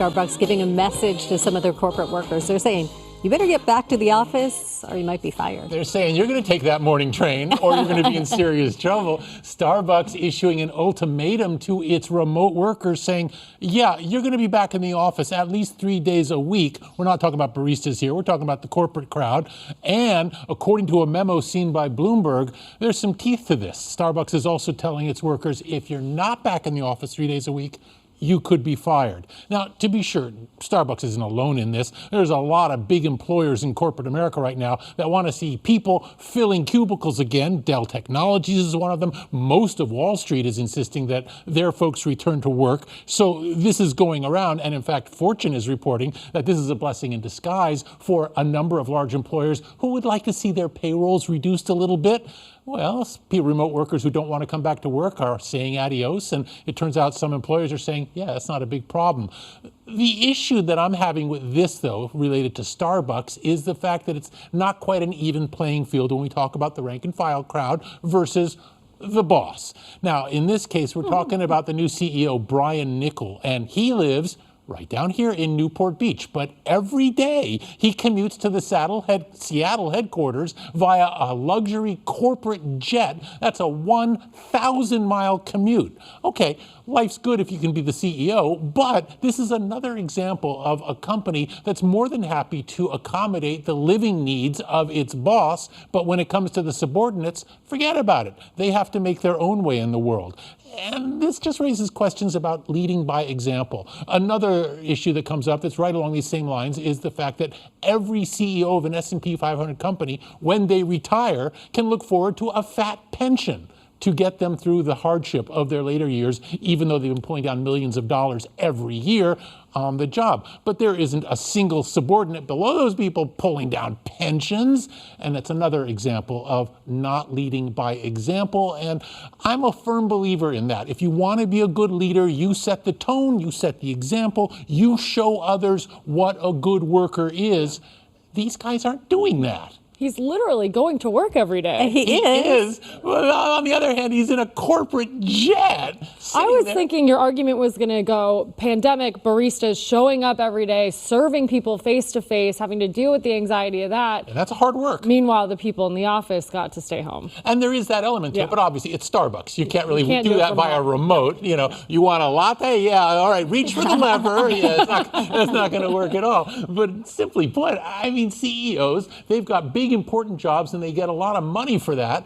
Starbucks giving a message to some of their corporate workers. They're saying, you better get back to the office or you might be fired. They're saying you're going to take that morning train or you're going to be in serious trouble. Starbucks issuing an ultimatum to its remote workers saying, yeah, you're going to be back in the office at least 3 days a week. We're not talking about baristas here. We're talking about the corporate crowd. And according to a memo seen by Bloomberg, there's some teeth to this. Starbucks is also telling its workers, if you're not back in the office 3 days a week, you could be fired. Now, to be sure, Starbucks isn't alone in this. There's a lot of big employers in corporate America right now that want to see people filling cubicles again. Dell Technologies is one of them. Most of Wall Street is insisting that their folks return to work. So this is going around. And in fact, Fortune is reporting that this is a blessing in disguise for a number of large employers who would like to see their payrolls reduced a little bit. Well, remote workers who don't want to come back to work are saying adios, and it turns out some employers are saying, yeah, that's not a big problem. The issue that I'm having with this, though, related to Starbucks, is the fact that it's not quite an even playing field when we talk about the rank and file crowd versus the boss. Now, in this case, we're talking about the new CEO, Brian Niccol, and he lives right down here in Newport Beach. But every day he commutes to the Seattle headquarters via a luxury corporate jet. That's a 1,000-mile commute. Okay, life's good if you can be the CEO, but this is another example of a company that's more than happy to accommodate the living needs of its boss. But when it comes to the subordinates, forget about it. They have to make their own way in the world. And this just raises questions about leading by example. Another issue that comes up that's right along these same lines is the fact that every CEO of an S&P 500 company, when they retire, can look forward to a fat pension to get them through the hardship of their later years, even though they've been pulling down millions of dollars every year on the job. But there isn't a single subordinate below those people pulling down pensions. And that's another example of not leading by example. And I'm a firm believer in that. If you want to be a good leader, you set the tone, you set the example, you show others what a good worker is. These guys aren't doing that. He's literally going to work every day. He is. But on the other hand, he's in a corporate jet. I was thinking your argument was going to go pandemic, baristas showing up every day, serving people face to face, having to deal with the anxiety of that. And that's hard work. Meanwhile, the people in the office got to stay home. And there is that element to it, but obviously it's Starbucks. You can't really do do that it via remote. You know, you want a latte? Yeah, all right, reach for the lever. Yeah, that's not going to work at all. But simply put, I mean, CEOs, they've got big important jobs and they get a lot of money for that.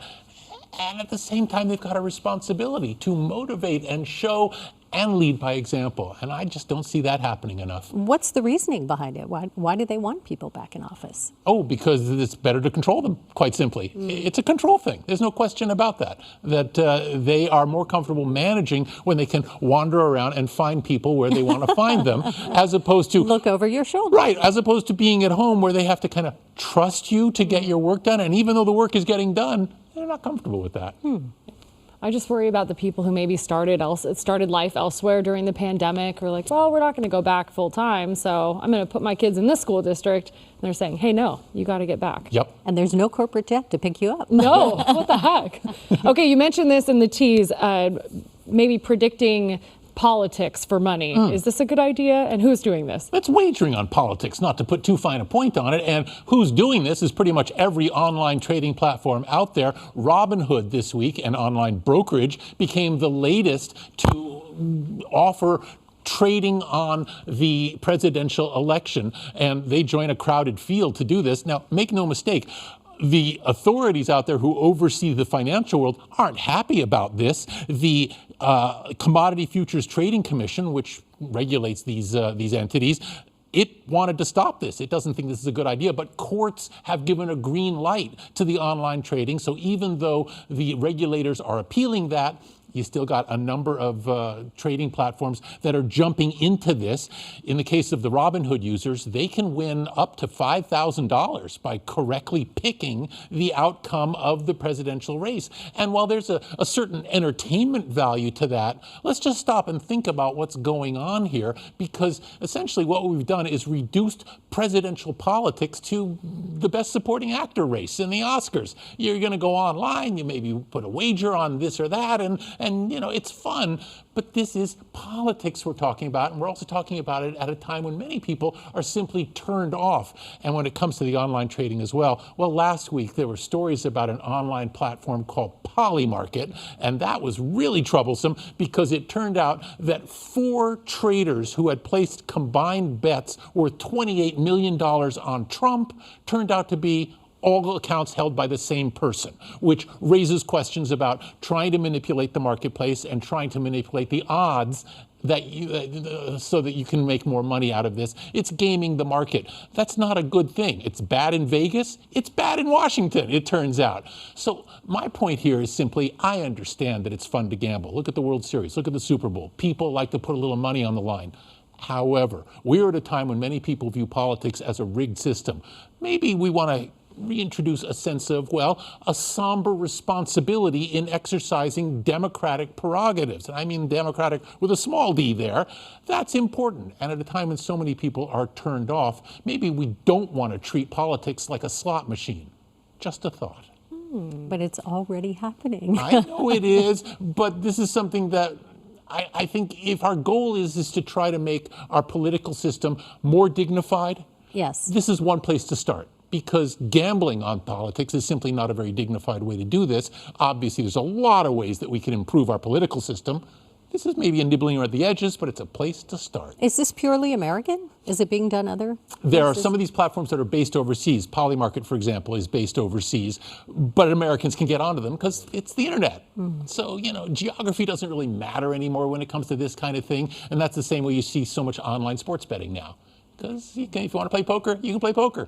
And at the same time, they've got a responsibility to motivate and show and lead by example. And I just don't see that happening enough. What's the reasoning behind it? Why do they want people back in office? Oh, because it's better to control them, quite simply. It's a control thing. There's no question about that. That they are more comfortable managing when they can wander around and find people where they want to find them, as opposed to look over your shoulder. Right, as opposed to being at home where they have to kind of trust you to get your work done. And even though the work is getting done, they're not comfortable with that. I just worry about the people who maybe started life elsewhere during the pandemic, or like, well, we're not going to go back full time, so I'm going to put my kids in this school district. And they're saying, hey, no, you got to get back. Yep. And there's no corporate jet to pick you up. No, what the heck? Okay, you mentioned this in the tease, maybe predicting politics for money. Is this a good idea? And who's doing this? It's wagering on politics, not to put too fine a point on it. And who's doing this is pretty much every online trading platform out there. Robinhood this week, an online brokerage, became the latest to offer trading on the presidential election. And they join a crowded field to do this. Now, make no mistake, the authorities out there who oversee the financial world aren't happy about this. The Commodity Futures Trading Commission, which regulates these entities, it wanted to stop this. It doesn't think this is a good idea, but courts have given a green light to the online trading. So even though the regulators are appealing that, you still got a number of trading platforms that are jumping into this. In the case of the Robinhood users, they can win up to $5,000 by correctly picking the outcome of the presidential race. And while there's a certain entertainment value to that, let's just stop and think about what's going on here, because essentially what we've done is reduced presidential politics to the best supporting actor race in the Oscars. You're going to go online, you maybe put a wager on this or that, and you know, it's fun, But this is politics we're talking about, and we're also talking about it at a time when many people are simply turned off. And when it comes to the online trading as well, last week there were stories about an online platform called Polymarket, and that was really troublesome because it turned out that 4 traders who had placed combined bets worth $28 million on Trump turned out to be all accounts held by the same person, which raises questions about trying to manipulate the marketplace and trying to manipulate the odds that so that you can make more money out of this. It's gaming the market. That's not a good thing. It's bad in Vegas. It's bad in Washington, it turns out. So my point here is simply, I understand that it's fun to gamble. Look at the World Series. Look at the Super Bowl. People like to put a little money on the line. However, we're at a time when many people view politics as a rigged system. Maybe we want to reintroduce a sense of, a somber responsibility in exercising democratic prerogatives. And I mean democratic with a small d there. That's important. And at a time when so many people are turned off, maybe we don't want to treat politics like a slot machine. Just a thought. But it's already happening. I know it is, but this is something that I think if our goal is to try to make our political system more dignified, Yes. this is one place to start. Because gambling on politics is simply not a very dignified way to do this. Obviously, there's a lot of ways that we can improve our political system. This is maybe a nibbling at the edges, but it's a place to start. Is this purely American? Is it being done other There are places? some of these platforms that are based overseas. Polymarket, for example, is based overseas, but Americans can get onto them because it's the internet. So, geography doesn't really matter anymore when it comes to this kind of thing. And that's the same way you see so much online sports betting now. Because if you want to play poker, you can play poker.